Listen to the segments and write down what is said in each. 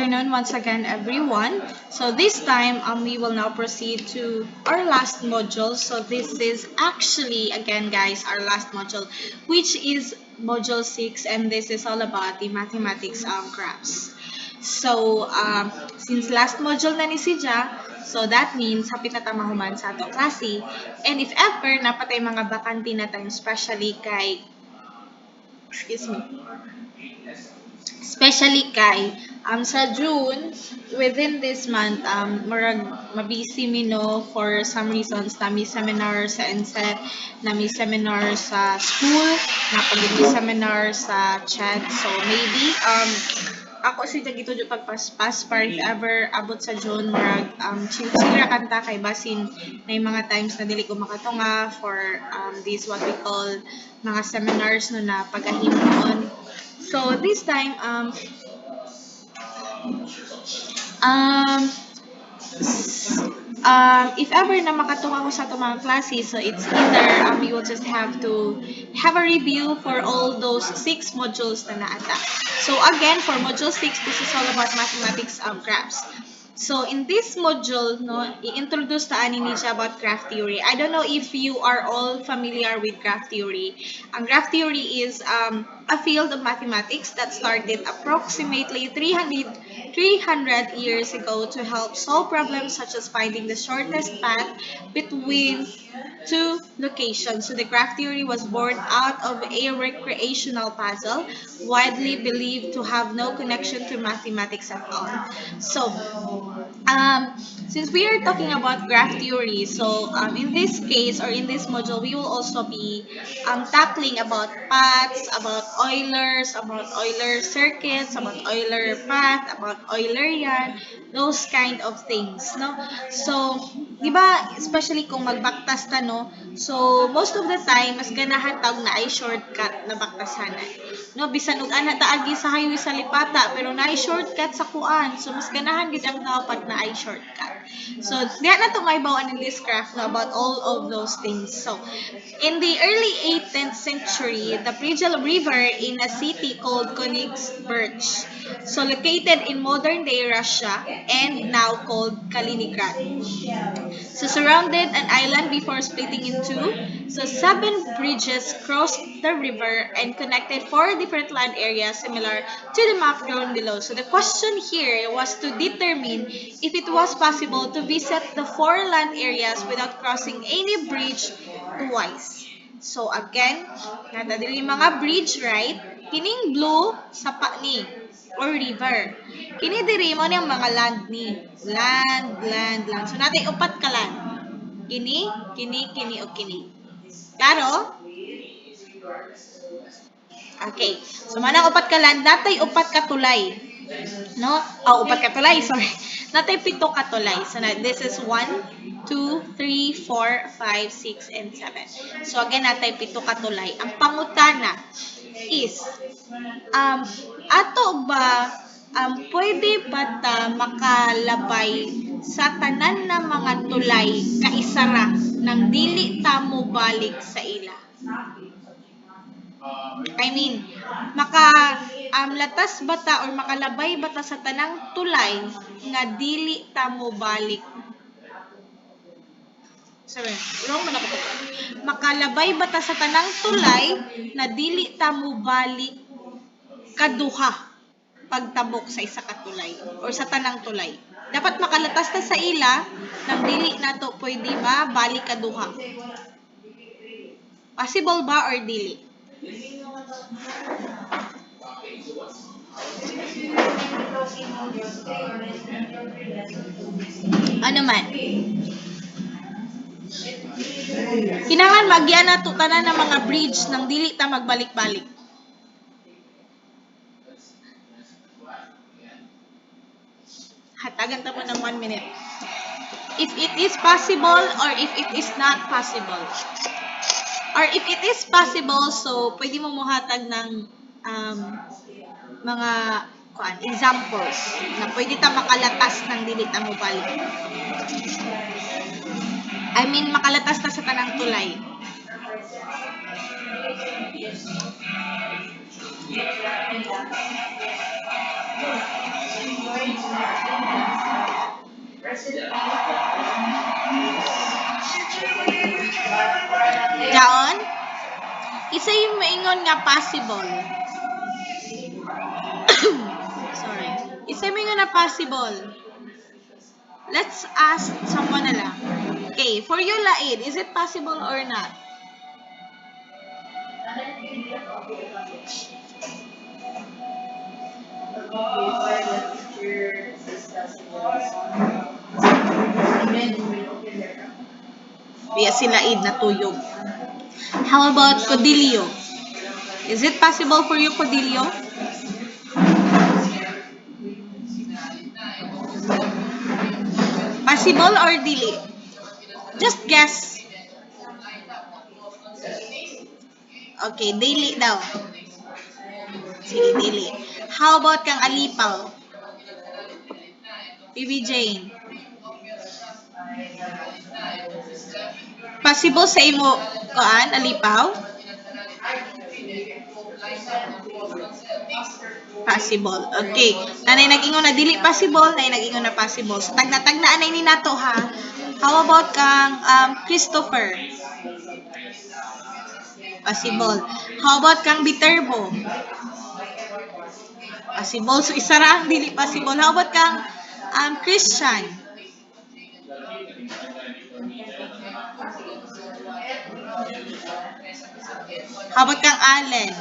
afternoon once again, everyone. So this time, we will now proceed to our last module. So this is actually, again, guys, our last module, which is module 6, and this is all about the mathematics graphs. So, since last module na ni si Ja, so that means hapit na tamahuman sa ato klase. And if ever, napatay mga bakante na tayo, especially kay sa June, within this month, murag mabisi mi no for some reasons. Nami seminar sa NSET, nami seminar sa school, napagid mi seminar sa CHED. So maybe ako si dito yung pagpaspas para if ever abot sa June, murag chill ra kanta kay basin na yung mga times na dili ko makatunga for this what we call mga seminars no na pagahimon. So this time um if ever na makatung ako sa itong mga klase, so it's either you will just have to have a review for all those 6 modules na naata. So again, for module 6, this is all about mathematics graphs. So in this module, no, i-introduce ta ani ni siya about graph theory. I don't know if you are all familiar with graph theory. Ang graph theory is a field of mathematics that started approximately 300 years ago to help solve problems such as finding the shortest path between two locations. So the graph theory was born out of a recreational puzzle, widely believed to have no connection to mathematics at all. So um, since we are talking about graph theory, so in this case or in this module, we will also be tackling about paths, about Euler circuits, about Euler path, about Eulerian, those kind of things, no? So, di ba, especially kung magbaktas ta, no? So, most of the time, mas ganahan tawag na ay shortcut na baktasanan. No, bisan ug ana taagi sa highway sa lipata, pero naay shortcut sa kuan. So, mas ganahan gid ang dapat na ay shortcut. So, diya na to maibawan in this graph no, about all of those things. So, in the early 18th century, the Prigel River in a city called Königsberg, so located in modern-day Russia and now called Kaliningrad. So surrounded an island before splitting in two. So 7 bridges crossed the river and connected 4 different land areas similar to the map drawn below. So the question here was to determine if it was possible to visit the 4 land areas without crossing any bridge twice. So again, nadadili mga bridge, right? Kining blue sapa ni or river. Kini diri mo niyang mga land ni. Land. So natay upat ka land. Kini o kini. Klaro? Okay. So manang upat ka land, natay upat ka tulay. No? Oh, upat ka tulay, sorry. Natay 7 ka tulay. So this is 1, 2, 3, 4, 5, 6, and 7. So again, natay 7 ka tulay. Ang pangutana is ato ba pwede ba ta makalabay sa tanan ng mga tulay kaisara nang dili ta mo balik sa ila? I mean, latas bata or makalabay bata sa tanang tulay nga dili ta mo balik. Sorry, wrong man ako. Makalabay bata sa tanang tulay na dili ta mo balik kaduha pagtabok sa isa ka tulay or sa tanang tulay. Dapat makalatas ta sa ila nang dili nato pwede balik kaduha. Possible ba or dili? Ano man? Kinahanglan magyan na to tanan ng mga bridge nang dili ta magbalik-balik. Hatagan ta mo ng 1 minute. If it is possible or if it is not possible. Or if it is possible, so pwede mo muhatag ng mga examples na pwede ta makalatas ng dili ta mo balik. I mean, makalatas ta sa tanang tulay. Daon, isa yung maingon nga possible. Sorry. Isa yung maingon na possible. Let's ask someone na lang. Okay, for you, Laid, is it possible or not? Biya si Laid na tuyog. How about Codilio? Is it possible for you, Codilio? Possible or dili? Just guess. Okay, dili daw. Sige, dili. How about kang Alipaw? PB Jane. Possible sa imo koan Alipaw? Possible. Okay. Nanay nag-ingon na dili possible, nanay nag-ingon na possible. So tagna-tagnaan ni nato ha. How about kang Christopher? Possible. How about kang Viterbo? Possible. So isa ra ang dili possible. How about kang Christian? How about kang Allen?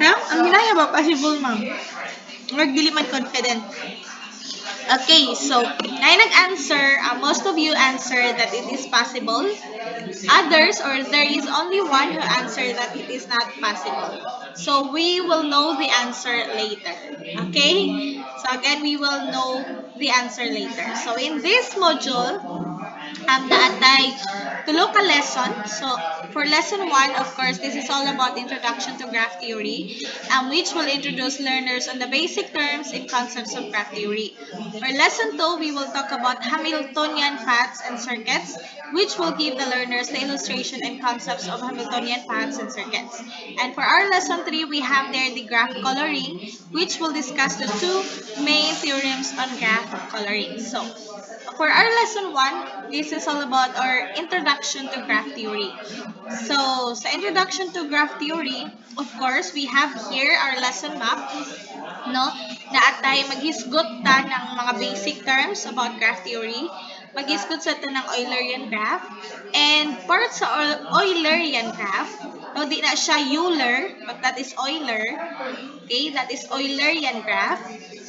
Ha? Ang hinaya ba? Possible, ma'am. Dili man confident. Okay, so I nag-answer, most of you answered that it is possible. Others, or there is only one who answered that it is not possible. So we will know the answer later. Okay? So again, we will know the answer later. So in this module, naatay tulo ka lesson. So, for lesson 1, of course, this is all about introduction to graph theory, which will introduce learners on the basic terms and concepts of graph theory. For lesson 2, we will talk about Hamiltonian paths and circuits, which will give the learners the illustration and concepts of Hamiltonian paths and circuits. And for our lesson 3, we have there the graph coloring, which will discuss the two main theorems on graph coloring. So, for our lesson 1, this is all about our introduction to graph theory. So, sa introduction to graph theory, of course, we have here our lesson map, no? Na atay maghisgot ta ng mga basic terms about graph theory. Maghisgot sa ta ng Eulerian graph. And part sa Eulerian graph, no, di na siya Euler, but that is Euler. Okay, that is Eulerian graph.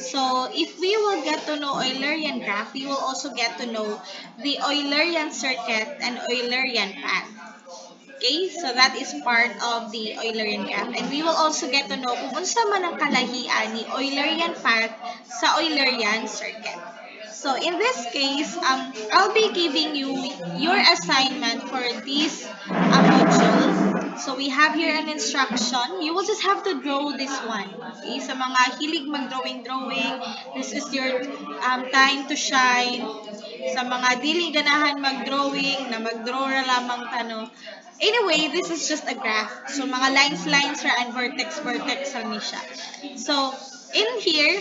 So, if we will get to know Eulerian graph, we will also get to know the Eulerian circuit and Eulerian path. Okay, so that is part of the Eulerian graph. And we will also get to know kung unsa man ang kalahian ni Eulerian path sa Eulerian circuit. So in this case, I'll be giving you your assignment for this module. So we have here an instruction. You will just have to draw this one. Okay? Sa mga hilig mag-drawing, this is your time to shine. Sa mga dili ganahan mag-drawing, na mag-draw ra lamang tano. Anyway, this is just a graph. So mga lines ra and vertex lang ni siya. So in here,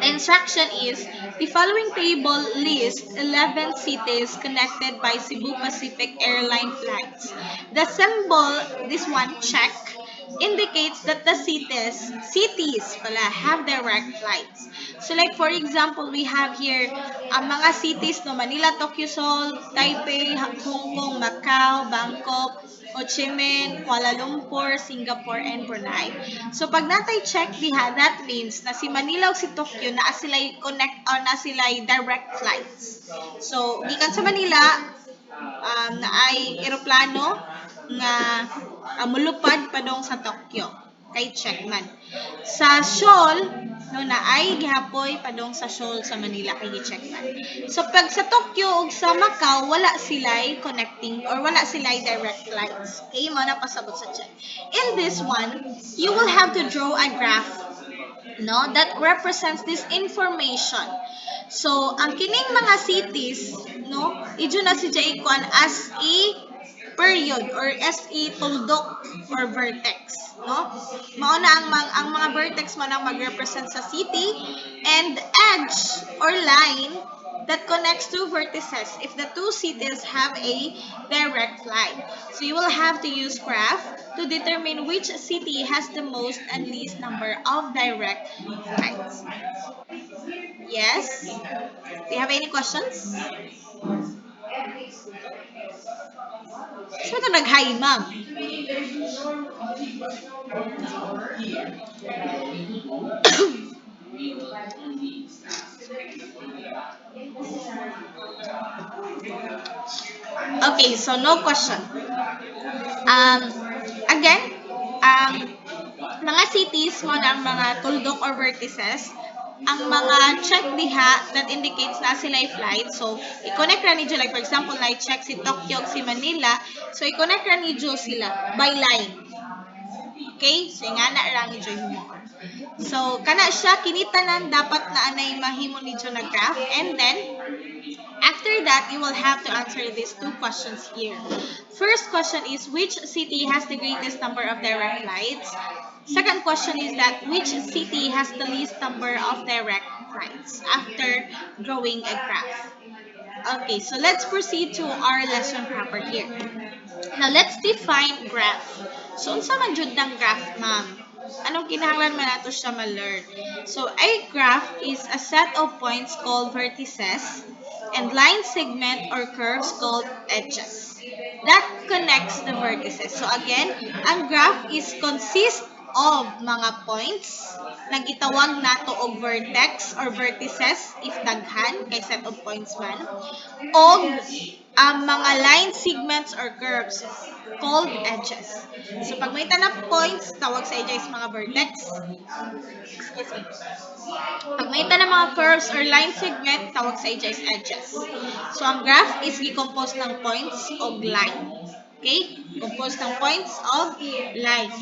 the instruction is, the following table lists 11 cities connected by Cebu Pacific Airline flights. The symbol, this one, check, indicates that the cities pala, have direct flights. So like for example, we have here ang mga cities no, Manila, Tokyo, Seoul, Taipei, Hong Kong, Macau, Bangkok, Ho Chi Minh, Kuala Lumpur, Singapore, and Brunei. So pag natay check diha, that means na si Manila o si Tokyo na sila'y connect or na sila'y direct flights. So gikan sa Manila, na ay eroplano nga mulupad padong sa Tokyo. Kay check man. Sa Seoul, no, na ay gihapoy padong sa Seoul sa Manila kay check man. So pag sa Tokyo ug sa Macau, wala sila'y connecting or wala sila'y direct flights. Okay, mo na pasabot sa check. In this one, you will have to draw a graph, no, that represents this information. So ang kining mga cities, no, idyo na si Jaikon as a period or SE tuldok or vertex, no? Mauna ang mga vertex mo nang mag-represent sa city and edge or line that connects two vertices if the two cities have a direct line. So you will have to use graph to determine which city has the most and least number of direct lines. Yes? Do you have any questions? So ito nag-hi, ma'am. Okay, so no question. Again, mga cities mo na ang mga tuldok or vertices, ang mga check diha that indicates na sila ay flight. So, i-connect ra ni like for example, na i-check si Tokyo ug si Manila. So, i-connect ra ni sila by line. Okay? So, nga na ra ni mo. So, kana siya kinitanan dapat na anay mahimo ni na graph, and then after that, you will have to answer these two questions here. First question is, which city has the greatest number of direct flights? Second question is that, which city has the least number of direct flights after drawing a graph? Okay, so let's proceed to our lesson proper here. Now, let's define graph. So, unsa man jud ng graph, ma'am? Anong kinahanglan man nato siya ma-learn? So, a graph is a set of points called vertices and line segment or curves called edges that connects the vertices. So, again, ang graph is consist of mga points na gitawag nato og vertex or vertices if daghan kay set of points man, og ang mga line segments or curves called edges. So pag may tanap points, tawag sa edges mga vertex. Excuse me. Pag may tanap mga curves or line segment, tawag sa edges. So ang graph is composed ng points o line. Okay? Composed ng points of line.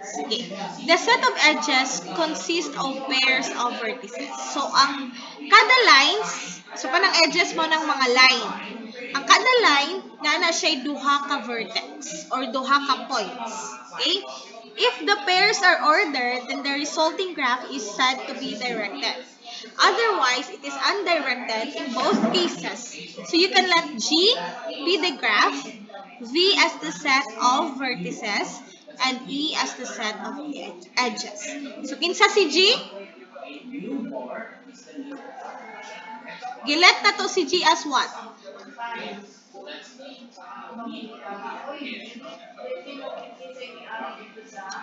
Sige. The set of edges consists of pairs of vertices. So, ang kada lines, so panang edges mo ng mga line. Ang kada line, na siya duha ka vertex or duha ka points. Okay? If the pairs are ordered, then the resulting graph is said to be directed. Otherwise, it is undirected in both cases. So you can let G be the graph, V as the set of vertices, and E as the set of edges. So kinsa si G? Gilet na to si G as what?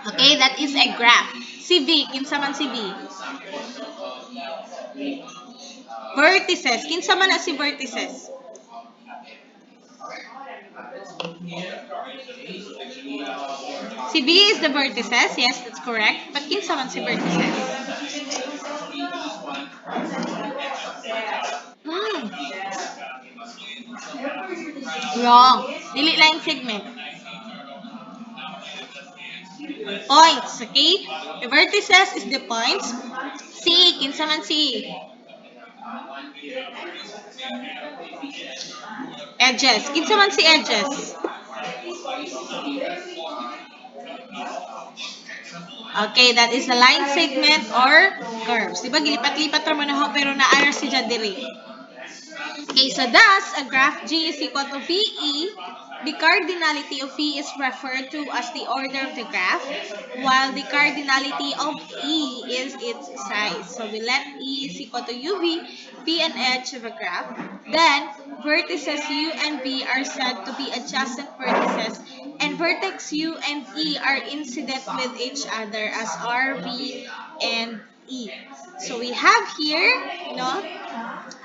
Okay, that is a graph. Si V, kinsa man si V? Vertices. Kinsa man na si vertices? Si B is the vertices. Yes, that's correct. But kinsa man si vertices? Hmm. Wrong. Dili line segment. Points, okay? The vertices is the points. C, kinsa man C? Edges. Kinsa man si edges? Okay, that is the line segment or curves. Diba gilipat-lipat ra man ako pero naayar si diri. Okay, so thus, a graph G is equal to VE. The cardinality of V is referred to as the order of the graph, while the cardinality of E is its size. So we let E is equal to UV be an edge of a graph. Then, vertices U and V are said to be adjacent vertices, and vertex U and E are incident with each other as R, V, and E. So we have here,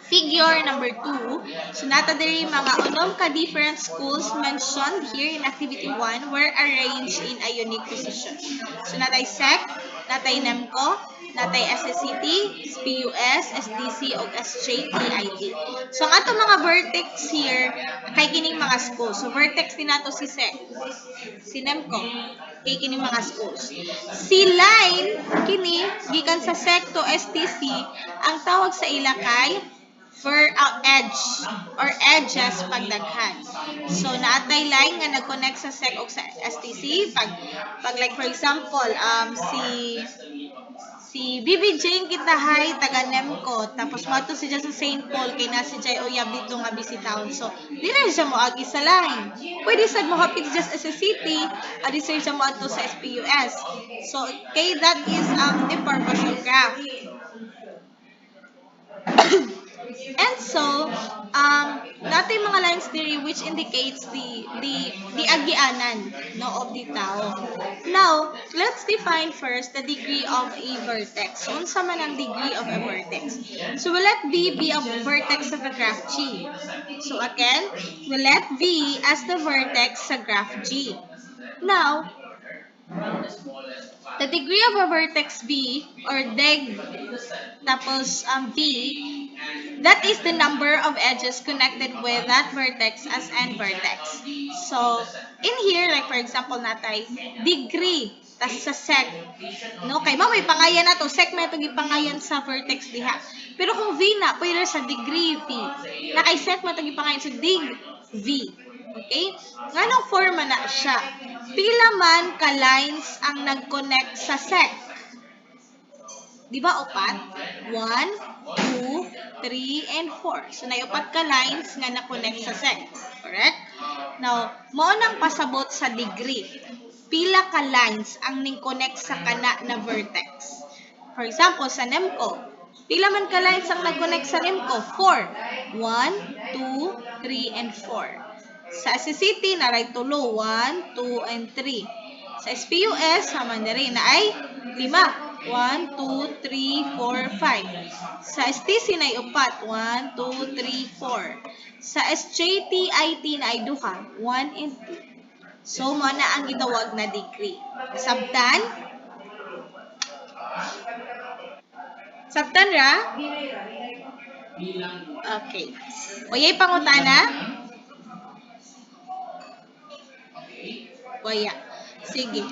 figure number 2. So nata diri mga unom ka different schools mentioned here in activity 1 were arranged in a unique position. So natay SEC, natay NEMCO, natay SSCT, SPUS, SDC ug SJTIT. So ang ato mga vertex here kay kining mga schools. So vertex din nato si SEC, si NEMCO, kay kining mga schools. Si line kini gikan sa SEC to STC, ang tawag sa ila kay edge or edges pag daghan. So naatay line nga nag-connect sa sec o sa STC pag like for example si BB Jane Kitahay taga Nemco tapos mato siya sa St. Paul kay na si Jay Uyab dito nga busy town. So di na siya mo agi sa line. Pwede sad mo hapit just as a city, adi siya mo adto sa SPUS. So okay, that is the purpose of graph. And so, natin mga lines theory which indicates the agianan no of the tao. Now, let's define first the degree of a vertex. So, unsa man ang degree of a vertex? So, we let V be a vertex of a graph G. So, again, we let V as the vertex sa graph G. Now, the degree of a vertex V or deg tapos V, that is the number of edges connected with that vertex as n vertex. So, in here, like for example natay, degree, tas sa sec. No? Kay may pangayan na to, sec may itong ipangayan sa vertex diha. Pero kung V na, pwede sa degree V. Na kay sec may itong ipangayan sa dig V. Okay? Nganong forma na siya? Pila man ka lines ang nag-connect sa sec? Di ba upat? 1, 2, 3, and 4. So, naiupat ka lines nga na-connect sa sec. Correct? Now, mao nang pasabot sa degree. Pila ka lines ang ning-connect sa kana na vertex. For example, sa Nemco, pila man ka lines ang nag-connect sa Nemco? 4. 1, 2, 3, and 4. Sa SCCT, naray tulo. 1, 2, and 3. Sa SPUS, haman na rin na ay 5. 1, 2, 3, 4, 5. Sa STC na ay upat. 1, 2, 3, 4. Sa SJT-IT na ay duha. 1 and 2. So, mo na ang gitawag na degree. Sabtan? Sabtan ra? Okay. Oyay pangutana? Waya. Sige.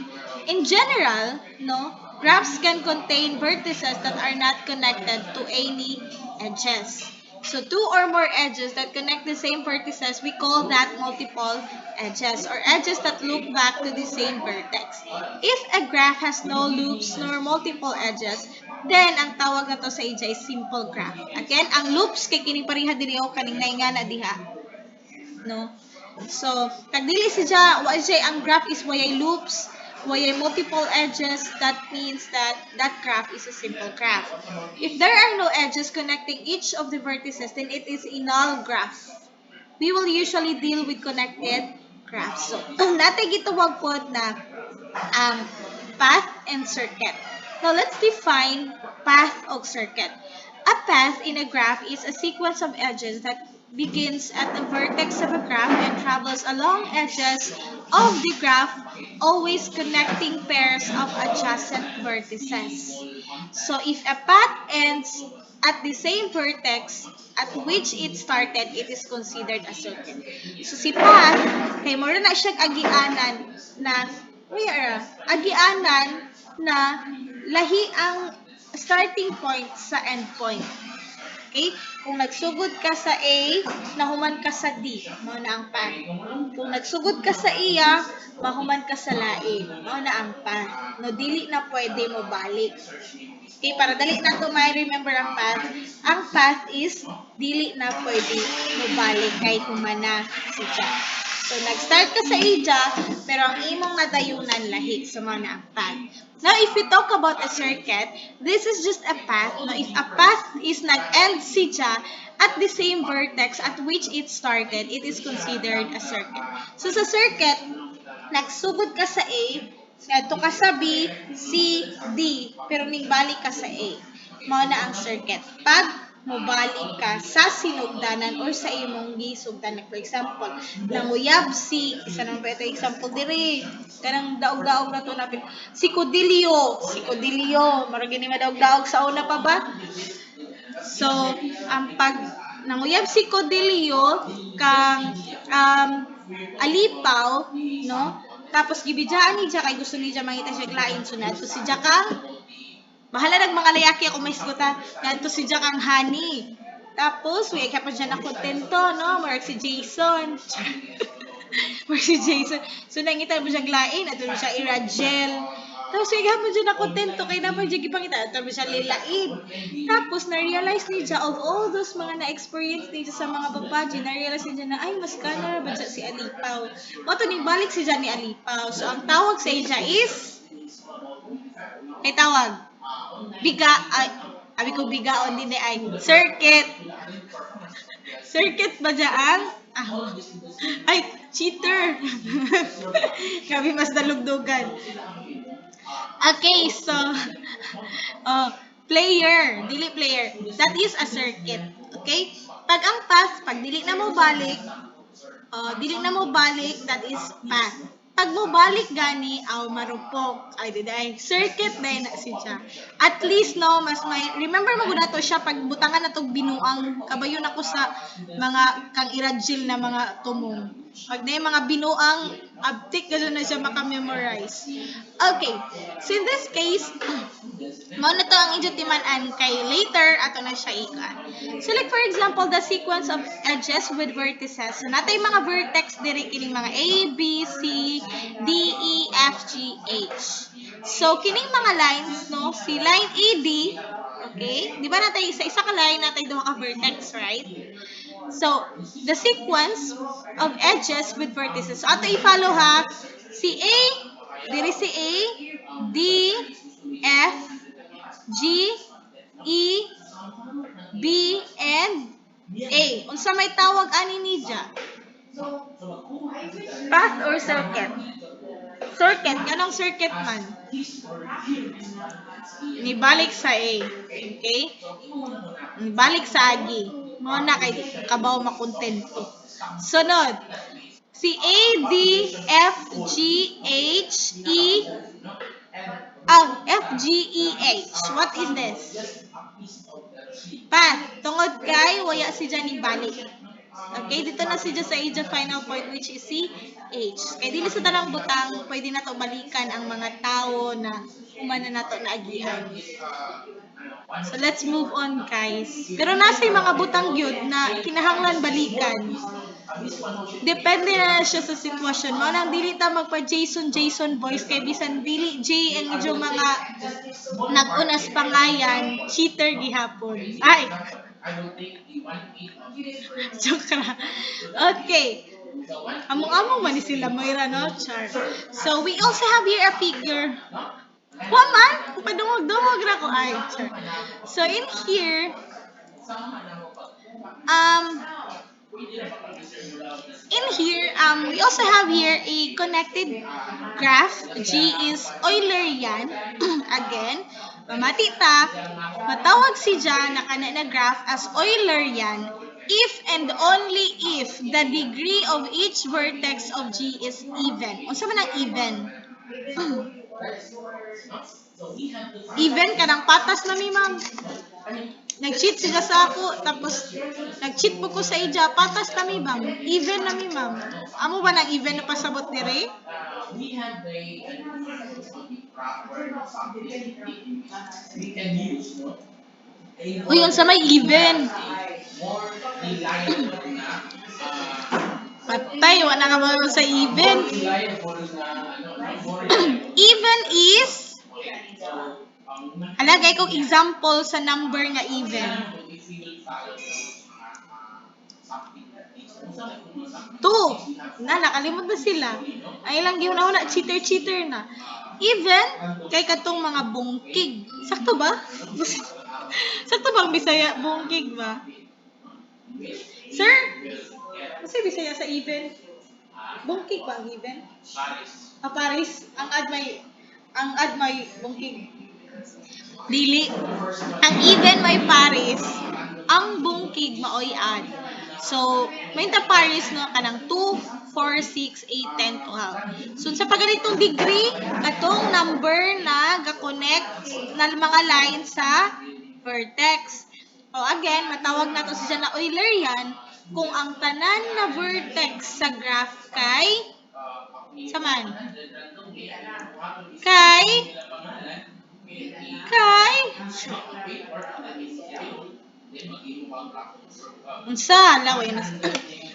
In general, no, graphs can contain vertices that are not connected to any edges. So, two or more edges that connect the same vertices, we call that multiple edges or edges that loop back to the same vertex. If a graph has no loops nor multiple edges, then ang tawag na to sa ija is simple graph. Again, ang loops kay kining pareha diri o kaning naingana diha. No? So, tagdili siya, ang graph is wayay loops, wayay multiple edges, that means that that graph is a simple graph. If there are no edges connecting each of the vertices, then it is a null graph. We will usually deal with connected graphs. So, natin gitawag po na path and circuit. Now, let's define path or circuit. A path in a graph is a sequence of edges that begins at the vertex of a graph and travels along edges of the graph, always connecting pairs of adjacent vertices. So, if a path ends at the same vertex at which it started, it is considered a circuit. So, si path, kay mo na siya agianan na agianan na lahi ang starting point sa end point. Okay? Kung nagsugod ka sa A, nahuman ka sa D, mao na ang path. Kung nagsugod ka sa iya, mahuman ka sa lain, mao na ang path. No, dili na pwede mo balik. Okay, para dali na to may remember ang path. Ang path is dili na pwede mo balik kay humana si siya. So, nag-start ka sa ija, pero ang imong nadayunan lahi. So, mao na ang path. Now, if we talk about a circuit, this is just a path. Now, if a path is nag-end siya at the same vertex at which it started, it is considered a circuit. So, sa circuit, nagsugod ka sa A, ngadto ka sa B, C, D, pero nigbalik ka sa A. Mao na ang circuit. Pag mobalik ka sa sinugdanan or sa imong gisugdanan. For example, nanguyab si, isa naman pa ito example diri, kanang daog-daog na to napin, si Codilio, marag ni madaog-daog sa una pa ba? So, ang pag nanguyab si Codilio kang alipaw, no? Tapos gibidjaan ni siya kay gusto ni siya mangita siya lain sunod. So si Jakang bahala nag mga layaki ako may isguta. Ngadto si Jakang honey. Tapos, wait, kaya pa dyan na kontento, no? Mark si Jason. Mark si Jason. So, nangita mo siyang lain. At mo siya iragel. Tapos, wait, kaya pa dyan na kontento. Kaya naman dyan gipangita. At mo siya lilain. Tapos, na-realize niya of all those mga na-experience niya sa mga babaji, na-realize niya na, ay, mas kana ba dyan si Alipaw. Mato, balik si dyan ni Alipaw. So, ang tawag sa iya is, ay tawag, biga, ay, abi ko bigaon din ay, circuit. Circuit ba dyan? Ah, ay, cheater. Grabe, mas dalugdugan. Okay, so, oh, player, dili player. That is a circuit. Okay? Pag ang path, pag dili na mo balik, dili na mo balik, that is path. Pag mo balik gani, aw marupok. Ay, diday. Circuit na yun na siya. At least, no, mas may, remember mo na to siya, pag butangan na to binuang, kabayon ako sa mga kang irajil na mga tumong. Pag na yung mga binuang, abtik ka na siya makamemorize. Okay. So, in this case, mao na to ang ijutiman-an kay later ato na siya ikan. So like for example, the sequence of edges with vertices. So natay mga vertex diri kining mga A, B, C, D, E, F, G, H. So kining mga lines no, si line AD, okay? Di ba natay isa-isa ka line natay duha ka vertex, right? So the sequence of edges with vertices. So ato i-follow ha, si A, diri si A, D, F, G, E, B, and A. Unsa may tawag ani niya? Path or circuit? Circuit. Ganong circuit man. Nibalik sa A. Okay? Nibalik sa Agi. Mo na kay kabaw makontento. Sunod. Si A, D, F, G, H, E, F, G, E, H. What is this? Path. Tungod kay, waya si Johnny balik. Okay, dito na si sa age final point which is si H. Kaya dili sa tanang butang, pwede na to balikan ang mga tao na umana na to na agian. So let's move on guys. Pero nasa yung mga butang yun na kinahanglan balikan. Depende na siya sa sitwasyon mo. Nang dili ta magpa Jason voice kay bisan dili J ang inyong mga nagunas pangayan, cheater gihapon. Ay. Joke ra. Okay. Among-among man ni sila Moira no, Char. So we also have here a figure. Waman, padungog-dungog ra ko ay. Char. So in here, um, we also have here a connected graph. G is Eulerian. Again, mamati ta, matawag si Jan na kana na graph as Eulerian if and only if the degree of each vertex of G is even. Unsa man ang even? Even kanang patas na mi ma'am. Nag-cheat sila sa ako, tapos nag-cheat po ko sa ija, patas na mi ma'am. Even na mi ma'am. Amo ba nang even na pasabot ni Ray? Uy, yun sa may even. Patay, wala ka ba sa even? Even is, alagay kong example sa number nga even. 2. Nakalimot na sila. Ay lang gihuna-huna, cheater na. Even, kay katong mga bungkig. Sakto ba? Sakto bang Bisaya? Bungkig ba? Sir? Kasi Bisaya sa even? Bungkig ba ang even? Paris. Ang ad may bungkig. Dili. Ang even may Paris. Ang bungkig maoy ad. So, may ta Paris no kanang 2, 4, 6, 8, 10, 12. So sa paganitong degree, atong number na ga-connect na mga lines sa vertex. O again, matawag nato siya na Eulerian kung ang tanan na vertex sa graph kay saman kay Unsa laway na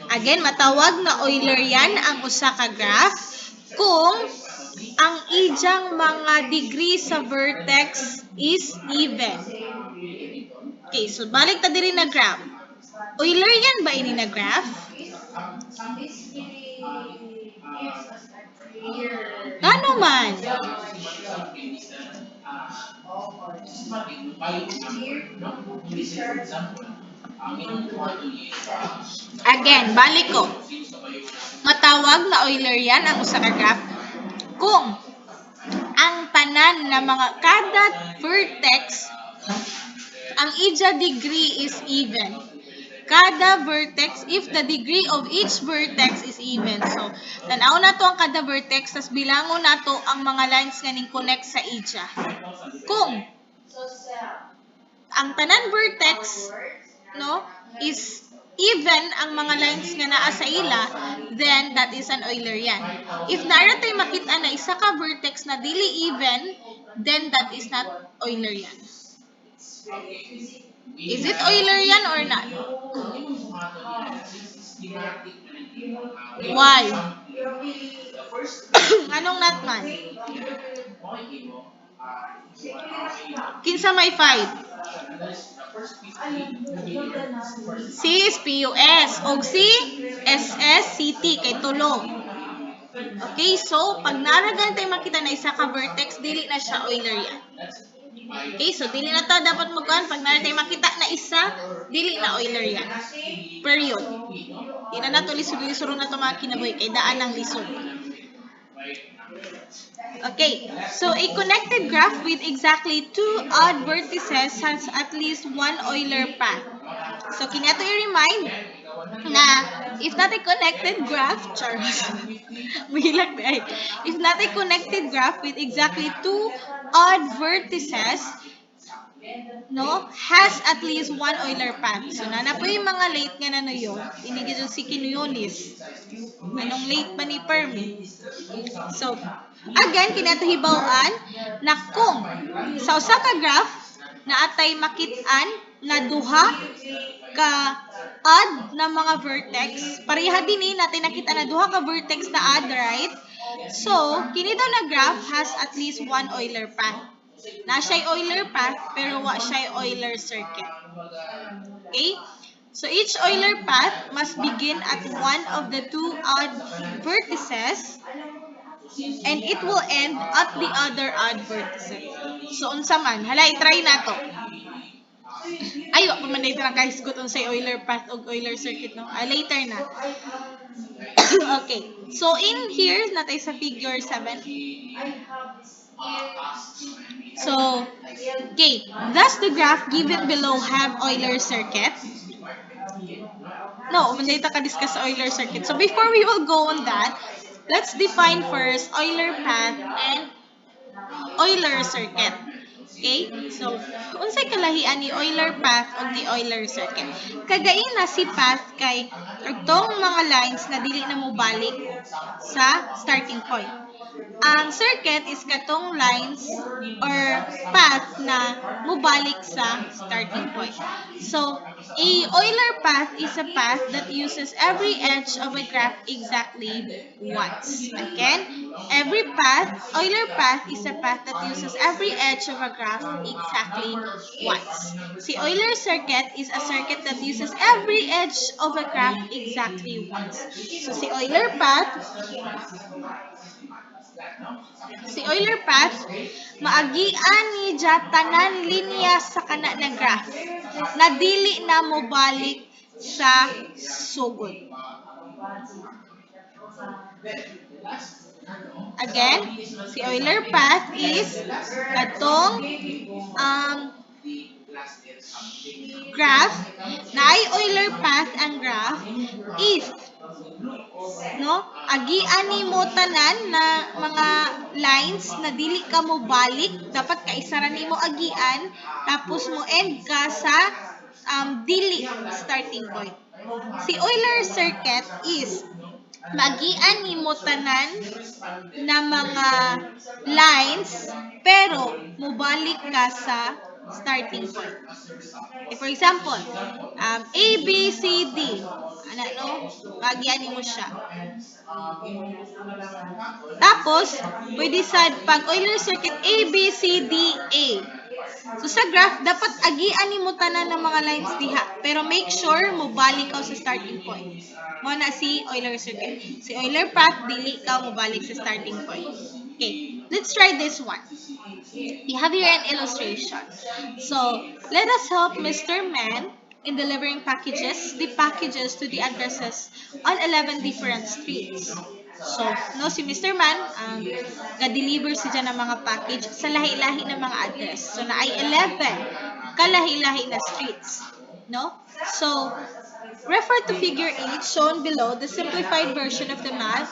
again matawag na Euler yan ang usa ka graph kung ang ijang mga degree sa vertex is even. Okay, so balik ta diri na graph. Euler yan ba ini na graph? Ano man? Again, balik ko. Matawag na Euler yan ang usa ka graph kung ang tanan na mga kada vertex ang ija degree is even. Kada vertex, if the degree of each vertex is even. So, tanaw na to ang kada vertex, tas bilangon na to ang mga lines nga ning connect sa ija. Kung ang tanan vertex no is even ang mga lines nga naa sa ila, then that is an Euler yan. If naara tay makita na isa ka vertex na dili even, then that is not Euler yan. Is it Euler yan or not? Why? Anong not man? Kinsa may 5? Si is PUS og si SSCT kay tulo. Okay, so pag naragan tayo makita na isa ka vertex, dili na siya Euler yan. Okay, so dili na ta dapat magkuhan pag naragan tayo makita na isa, dili na Euler yan. Period. Di na nato lisod-lisod na to mga kinabuhi kay daan ang lisod. Okay, so a connected graph with exactly two odd vertices has at least one Euler path. So, kinato i-remind na if not a connected graph, Charles, mahilag na ay. If not a connected graph with exactly two odd vertices, no, has at least one Euler path. So, nana po yung mga late nga na yun, inigid yung si Kinuyonis. Anong late ba ni Fermi? So, again, kinatahibawaan na kung sa usa ka graph na atay makit-an na duha ka odd na mga vertex, pareha din natin nakita na duha ka vertex na odd, right? So, kini daw na graph has at least one Euler path. Na siya'y Euler path, pero wa siya'y Euler circuit. Okay? So, each Euler path must begin at one of the two odd vertices and it will end at the other odd vertices. So, unsa man? Hala, i-try na to. Ay, wa pa man na ito nakahisgot unsay Euler path o Euler circuit, no? Later na. Okay. So, in here, natay sa figure 7. So, okay. Does the graph given below have Euler circuit? No, mandita ka discuss sa Euler circuit. So, before we will go on that, let's define first Euler path and Euler circuit. Okay? So, unsay kalahian ni Euler path o ni Euler circuit? Kagain na si path kay itong mga lines na dili na mo balik sa starting point. Ang circuit is katong lines or path na mubalik sa starting point. So, a Euler path is a path that uses every edge of a graph exactly once. Again, every path, Euler path is a path that uses every edge of a graph exactly once. Si Euler circuit is a circuit that uses every edge of a graph exactly once. So, si Euler path, maagian ni tanan linya sa kana na graph na dili na mobalik sa sugod. Again, si Euler path is katong graph na ay Euler path ang graph if no agian nimo tanan na mga lines na dili ka mo balik dapat kaisara nimo agian tapos mo end ka sa dili starting point. Si Euler circuit is magian nimo tanan na mga lines pero mobalik ka sa starting point. Okay, for example, A, B, C, D. Ano, no? Bagyan mo siya. Tapos, pwede sa pag Euler circuit A, B, C, D, A. So sa graph, dapat agian ni mo tanan ng mga lines diha. Pero make sure mo balik ka sa starting point. Mo na si Euler circuit. Si Euler path, dili ka mo balik sa starting point. Okay, let's try this one. We have here an illustration. So let us help Mr. Man in delivering the packages to the addresses on 11 different streets. So, no, si Mr. Man, ga-deliver siya ng mga package sa lahi-lahi ng mga address. So, na ay 11 kalahi-lahi na streets. No? So, refer to figure 8 shown below, the simplified version of the map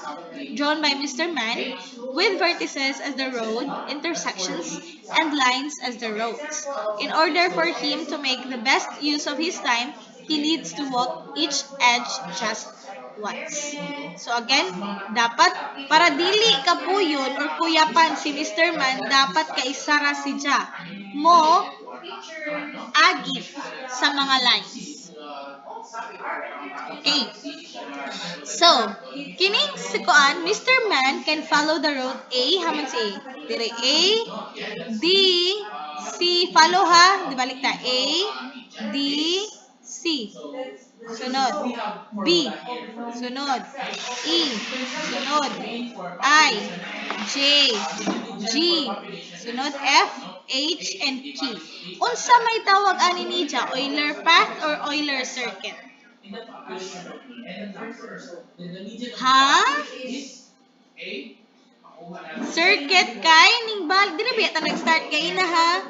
drawn by Mr. Man with vertices as the road, intersections, and lines as the roads. In order for him to make the best use of his time, he needs to walk each edge just once. So again, dapat para dili kapuyon or kuyapan si Mr. Man, dapat kaisara si Ja mo agit sa mga lines. Okay. So, kining si Kuan, Mr. Man can follow the road A, haman si A. Dire A, D, C, follow ha, di balik ta. A, D, C. Sunod. B, sunod. E, sunod. I, J, G, sunod F, H, and K. Unsa may tawag ani ni Ja? Euler path or Euler circuit? Ha? Circuit kay ning bal dili ba ta nag-start kay na ha.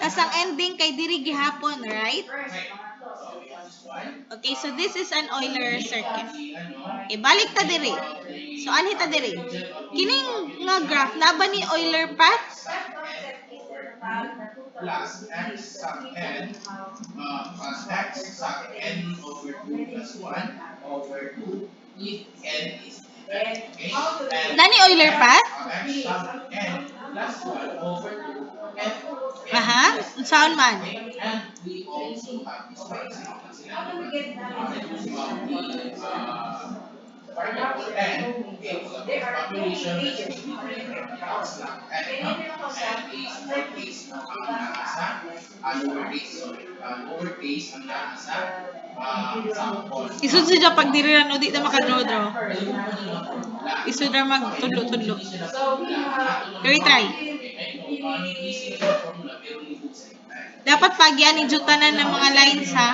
Tas ang ending kay diri gihapon, right? Okay, so this is an Euler circuit. Okay, balik ta diri. So anhi ta diri. Kining nga graph na ba ni Euler path? Nani Euler path? Aha, unsaon man? Isud siya pag diri ra no di ta maka-draw. Isud ra magtudlo-tudlo. Very try. Dapat pagyan ni jutanan ng mga lines ha.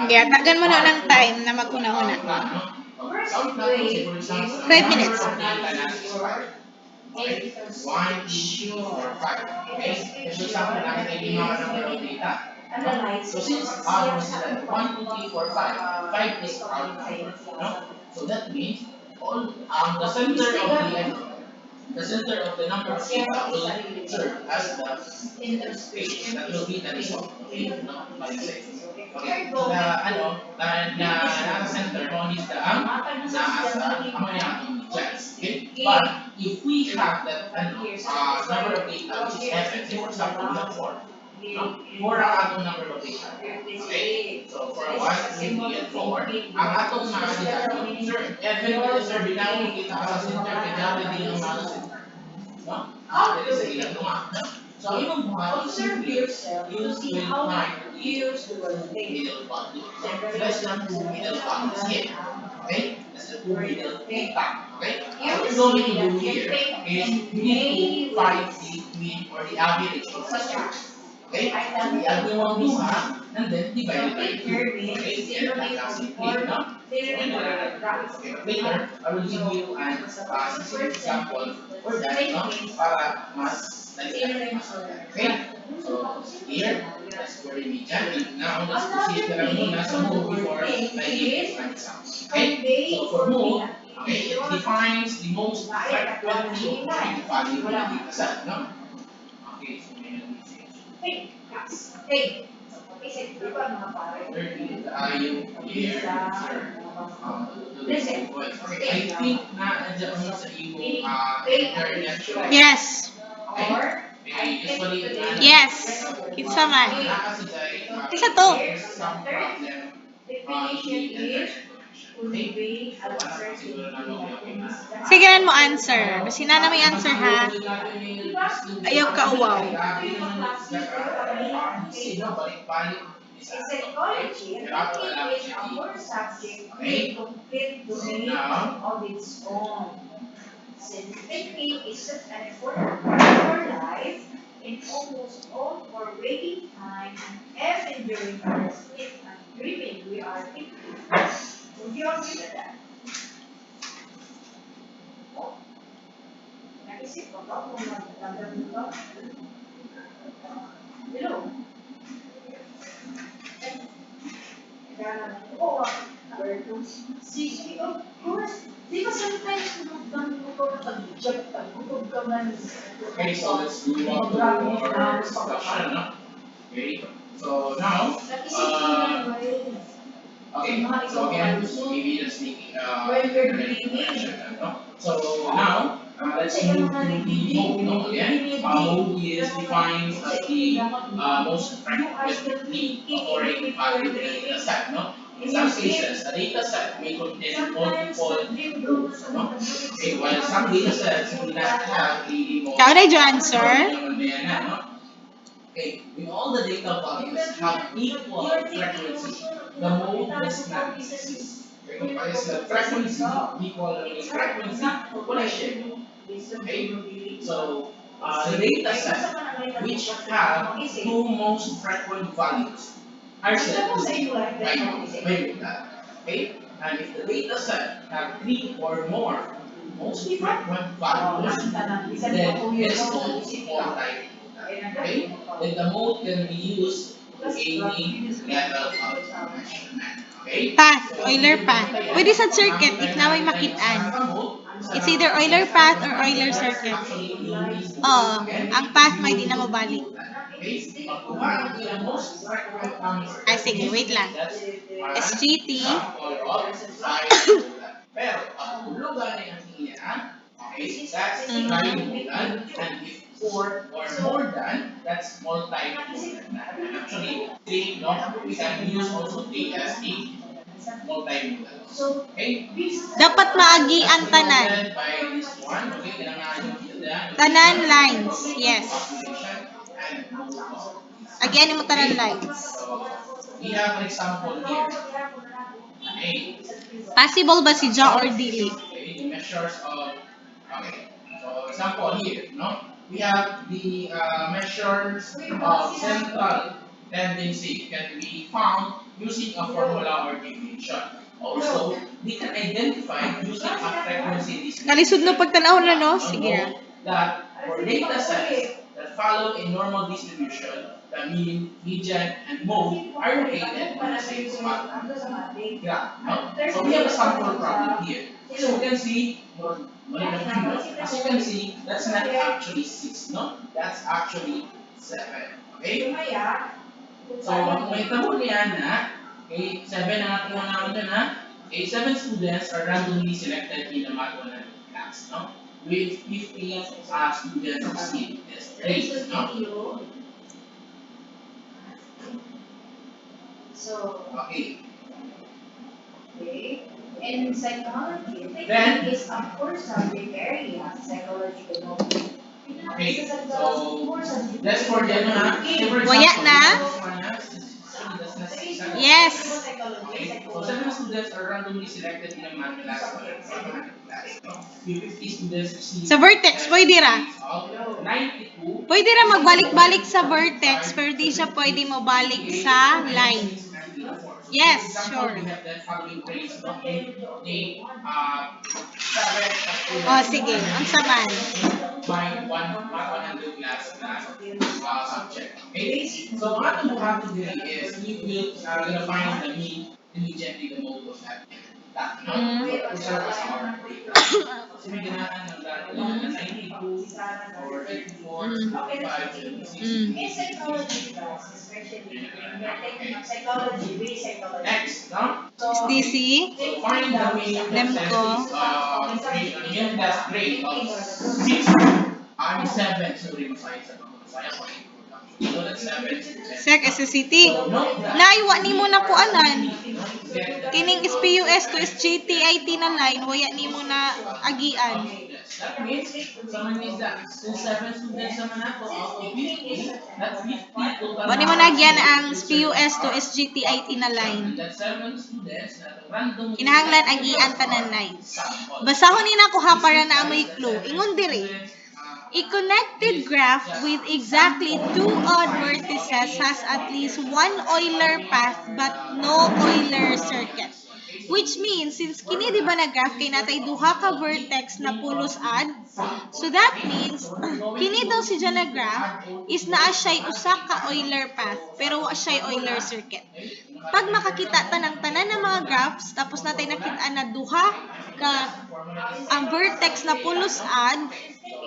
Kaya tagan mo na ng time na maguna-una. 5 minutes. Okay? So we add yung mga isa, and then divide it by 2. Okay? Yan, that comes in 3, no? So, yun na lang. Okay, but later, I will give you an specific example for that, no? Para mas dali. Okay? So, here, that's for the median. And now, let's proceed na lang muna sa move before I give an example. Okay? So, for move, okay, it defines the most frequently occurring value in the data set, no? Okay, so may yung year, okay, I think na andyan mo sa iyong internet. Yes. Okay? Usually, Yes. Kinsa man. Isa to. there's some problem on the internet connection. Okay? So, siguro na Sige rin mo answer. Basi na may answer ha. Ayaw ka uwaw. Psychology, thinking of our subject may complete domain of its own. Since thinking is such an important part of our life, in almost all our waking time and even during our sleep and dreaming, we are thinking. Would you agree with that? Naisip ko ba kung magtatanggal nito? Hello? Oo. Sige, of course. Di ba sometimes nagdang mo ko na pag-job, pag-gutom ka man. Okay, so let's move on to our discussion. No? Okay, so now, okay, so again, maybe just making correction. No? So now, let's move to the mode. No? Again, mode is defined as the most frequently occurring value in a data set. No? In some cases, a data set may contain multiple modes. No? Okay, while some data sets do not have a mode. Ikaw na yung answer. Okay, when all the data values have equal frequency, the mode does not exist. Okay, kung parehas sila frequency, equal na yung frequency, wala siya. Okay, so the data set which have two most frequent values are said to be bimodal. Okay, and if the data set have three or more most frequent values, then it is called multimodal. Okay? Then the mode can be used to any level of measurement. Okay? Path, Euler path. Pwede sa circuit, if na may makitaan. It's either Euler path or Euler circuit. Oo, ang path may di na mabalik. Okay? Pagkuha ang most frequent number. Ay, sige, wait lang. SGT. Pero, ang hulugan ay ang niya, okay, that's bimodal, and if four or more than, that's multimodal. And actually, three, no, we can use also three as a multimodal. Okay? Dapat maagi ang tanan. Represented by this one, okay, kailangan yung Tanan lines, yes. population and mode of these. Again, mo tanan lines. So, we have an example here. Okay. Possible ba si Ja or dili? Okay, the measures of, okay, so example here, no? We have the measures of central tendency can be found using a formula or definition. Also, we can identify using a frequency distribution. Kalisod no pagtanaw na no? Sige ra. That for data sets that follow a normal distribution, the mean, median, and mode are located on the same spot. Yeah, no? So we have a sample problem here. So we can see, as you can see, that's not actually 6, no? That's actually 7. Okay? So, ang mahitabo niya na, okay, 7 ang ating naman dyan ha. Okay, 7 students are randomly selected in a Math 100 class, no? With 50 students in this grade, no? So, Okay. in psychology, Then, thinking is a core subject area, psychological knowledge. Okay, so that's for the ano ha. Say for Waya example, na? this one ha, actually that's not 6 ha. Yes. Okay, so 7 students students are randomly selected in a math class or mathematics class. No? 50 students receive Sa Vertex, pwede ra. out of 92. Pwede ra magbalik-balik sa Vertex, pero di siya pwede mabalik sa line. Yes, sure. We have that following grades. No? They 7 O, students sige. Ang saman. by one math 100 class subject. Okay? So what you have to do is you will gonna find the mean immediately the mode of that no? To serve as our data. So may ganahan ng dati na 92 or 84, Mm. 75, 76, Mm. In 80, psychology class, especially, okay. psychology, basic psychology. Next, no? SDC, So find the mean Nemco. mean test grade of 6. I mean 7. Sorry, masaya sa mga masaya ko. You know that 7 students. Sec, SSCT. So note that. Naiwa ni mo na kuanan. Get that. Kining SPUS to SGTIT na line, waya ni mo na agian. That means, someone needs that. Kung 7 students naman ako out of 50, that's 50 total. Wani mo na agian ang SPUS to SGTIT na line. And that 7 students na random. Kinahanglan agian tanan line. Basahon ni na ko ha para na amoy clue. Ingon diri. A connected graph with exactly two odd vertices has at least one Euler path but no Euler circuit. Which means, since kini di ba na graph kay natay duha ka vertex na pulos odd, so that means, kini daw si na graph is naa siya'y usa ka Euler path pero wa siya'y Euler circuit. Pag makakita ta ng tanan ng mga graphs, tapos natay nakita na duha ka ang vertex na pulos odd,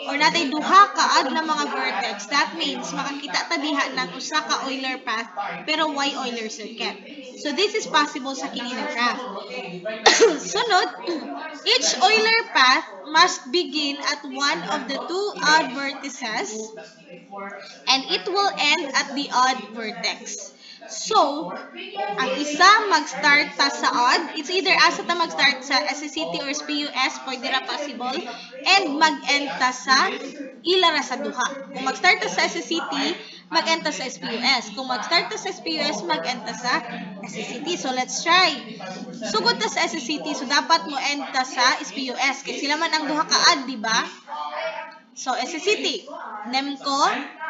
or natay duha ka odd na mga vertex, that means makakita ta diha ng usa ka Euler path pero why Euler circuit. So this is possible sa kini na graph. Sunod, each Euler path must begin at one of the two odd vertices and it will end at the odd vertex. So, ang isa mag-start ta sa odd, it's either asa ta mag-start sa SCT or SPUS, pwede ra possible, and mag-end ta sa ila ra sa duha. Kung mag-start ta sa SCT, mag-end ta sa SPUS. Kung mag-start ta sa SPUS, mag-end ta sa SCT. So, let's try. Sugod ta sa SCT, so dapat mo end ta sa SPUS. Kasi sila man ang duha ka odd, di ba? So, SCT, NEMCO,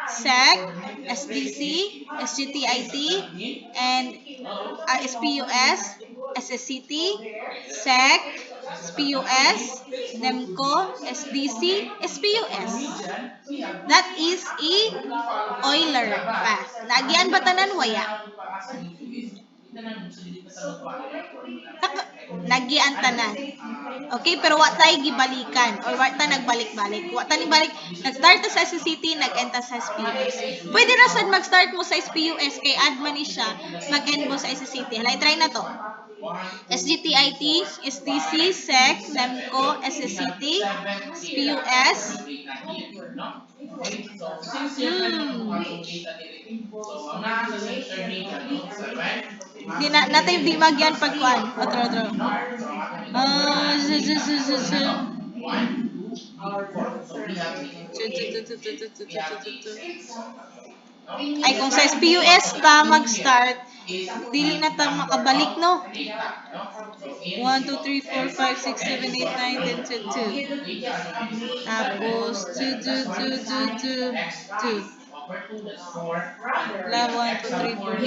SEC, SDC, SGTIT, and SPUS, SSCT, SEC, SPUS, NEMCO, SDC, SPUS. That is a Euler path. Nagyan ba tanan waya? Nagyan tanan. Okay, pero wa tay gibalikan or wa ta nagbalik-balik. Wa ta ni balik. Nag-start ta sa SCT, nag-end ta sa SPUS. Pwede ra sad mag-start mo sa SPUS kay add man ni siya, mag-end mo sa SCT. Halay try na to. SGTIT, SDC, SEC, NEMCO, SSCT, SPUS. Okay, so since yan ang data diri. So ang nasa center data no, 7. Di na natay di magyan pagkuan. Otro. No? So ang One, two, three, 4. So we have Ay kung sa SPUS ta mag-start, dili na ta makabalik no. 1, 2, 3, 4, 5, 6, 7, 8, 9, 10, 2. Tapos 2, 2, 2, 2, 2, 2. La 1, 2, 3, 4, 2.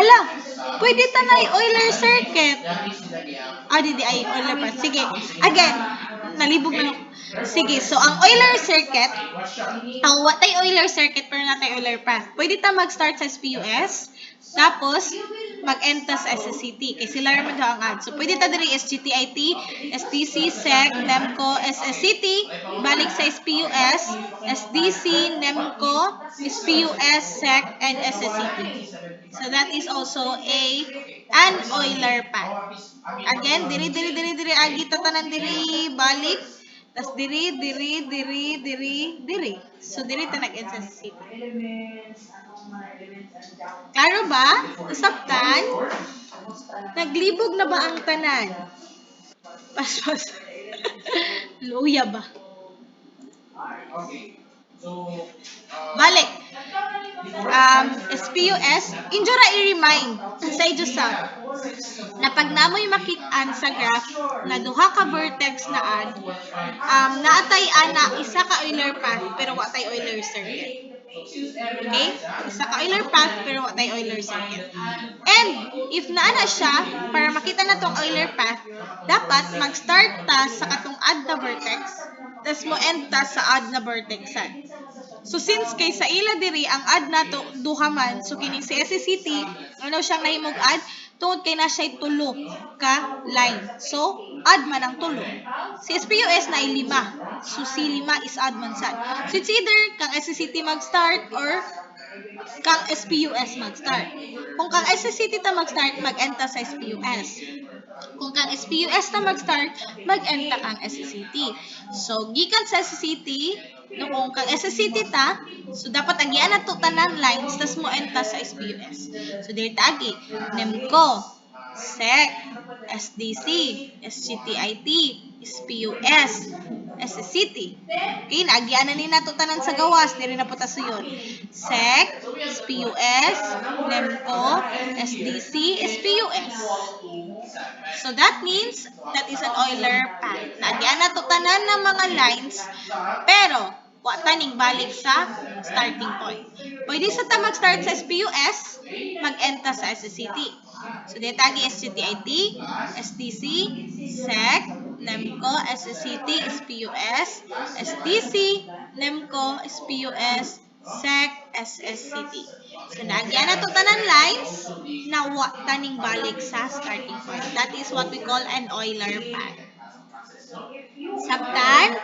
Hala, pwede tanay Euler circuit. Di ay Euler path. Sige, again, nalibog na ako. Sige, so ang Euler circuit, ang watay Euler circuit pero natay Euler path. Pwede ta mag-start sa SPUS, tapos mag-end ta sa SSCT. Kay sila naman daw ang add. So, pwede ta diri SGTIT, SDC, SEC, NEMCO, SSCT, balik sa SPUS, SDC, NEMCO, SPUS, SEC, and SSCT. So, that is also an Euler path. Again, diri, agi tatanan diri, balik, tas diri. So, diri ta nag-end sa SSCT. Klaro ba? Usaptan? Naglibog na ba ang tanan? Paspas. Luya ba? Okay. Balik. before time SPUS, injura i-remind sa idyo sa na pag namoy makitaan sa graph na duha ka vertex na ad, naatay ana isa ka Euler path pero wa tay Euler circle. Okay? Isa ka Euler path pero wa tay Euler circle. And if naana siya, para makita na tong Euler path, dapat mag-start ta sa katong add na vertex, tas mo end ta sa add na vertexan. So since kay sa ila diri ang add nato duha man, so kini si SCT ano siyang nahimog add tungod kay na siya tulo ka line. So add man ang tulo. Si SPUS na lima. So si lima is add man sad. So it's either kang SCT mag-start or kang SPUS mag-start. Kung kang SCT ta mag-start, mag-end ta sa SPUS. Kung kang SPUS na mag-start, mag-end ta kang SCT. So, gikan sa SCT, no, kung kang SCT ta, so dapat agian na to tanan lines, tas mo end ta sa SPUS. So, dito agi, NEMCO, SEC, SDC, SGTIT, SPUS, SCT. Okay, naagian na ni nato tanan sa gawas, diri na po ta suyon. SEC, SPUS, NEMCO, SDC, SPUS. So that means that is an Euler path. Nagyan na to tanan ng mga lines, pero wa taning balik sa starting point. Pwede sa ta mag-start sa SPUS, mag-end ta sa SCT. So dito tagi SGTIT, SDC, SEC, NEMCO, SCT, SPUS, SDC, NEMCO, SPUS, SEC, SSCT. So nagyan na to tanan lines na wa taning balik sa starting point. That is what we call an Euler path. Sabtan?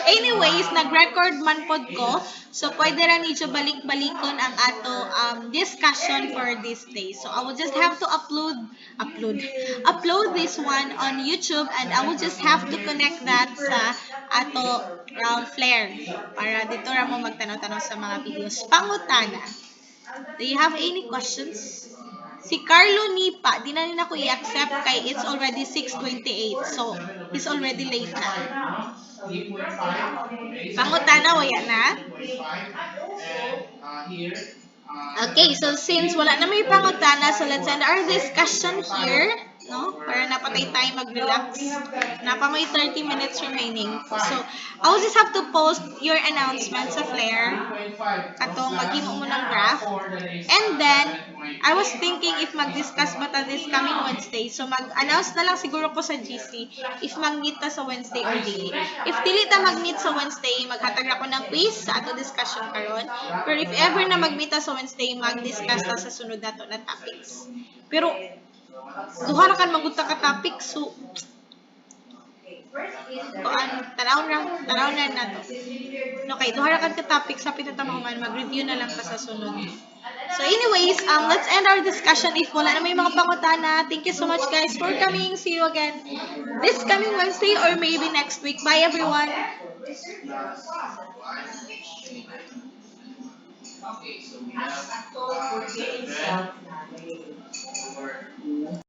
Anyways, nag-record man pod ko. So, pwede ra niyo balik-balikon ang ato discussion for this day. So, I will just have to upload this one on YouTube and I will just have to connect that sa ato Flare para dito ra mo magtanaw-tanaw sa mga videos. Pangutana. Do you have any questions? Si Carlo Nipa, di na rin ako i-accept kay it's already 6:28. So, he's already late na. 3.5. Okay, Pangutana, wala na? 3.5. And here, Okay, so since wala na may pangutana, so let's end our discussion here. No? Para napatay tayo mag-relax. Napa may 30 minutes remaining. So, I'll just have to post your announcement sa Flare. 3.5. Atong maghimo mo ng graph. And then, I was thinking if mag-discuss ba ta this coming Wednesday. So, mag-announce na lang siguro ko sa GC if mag-meet ta sa Wednesday or dili. If dili ta mag-meet sa Wednesday, maghatag ako ng quiz sa ato discussion karon. Pero if ever na mag-meet ta sa Wednesday, mag-discuss ta sa sunod nato na topics. Pero, duha ra kan magunta ka topics. So, tanaw na nato. Okay, duha ra kan ka topics sa pinatamahuman, mag-review na lang ta sa sunod. So anyways, let's end our discussion if wala na may mga pangutana. Thank you so much guys for coming. See you again this coming Wednesday or maybe next week. Bye everyone. Okay, so we have 7.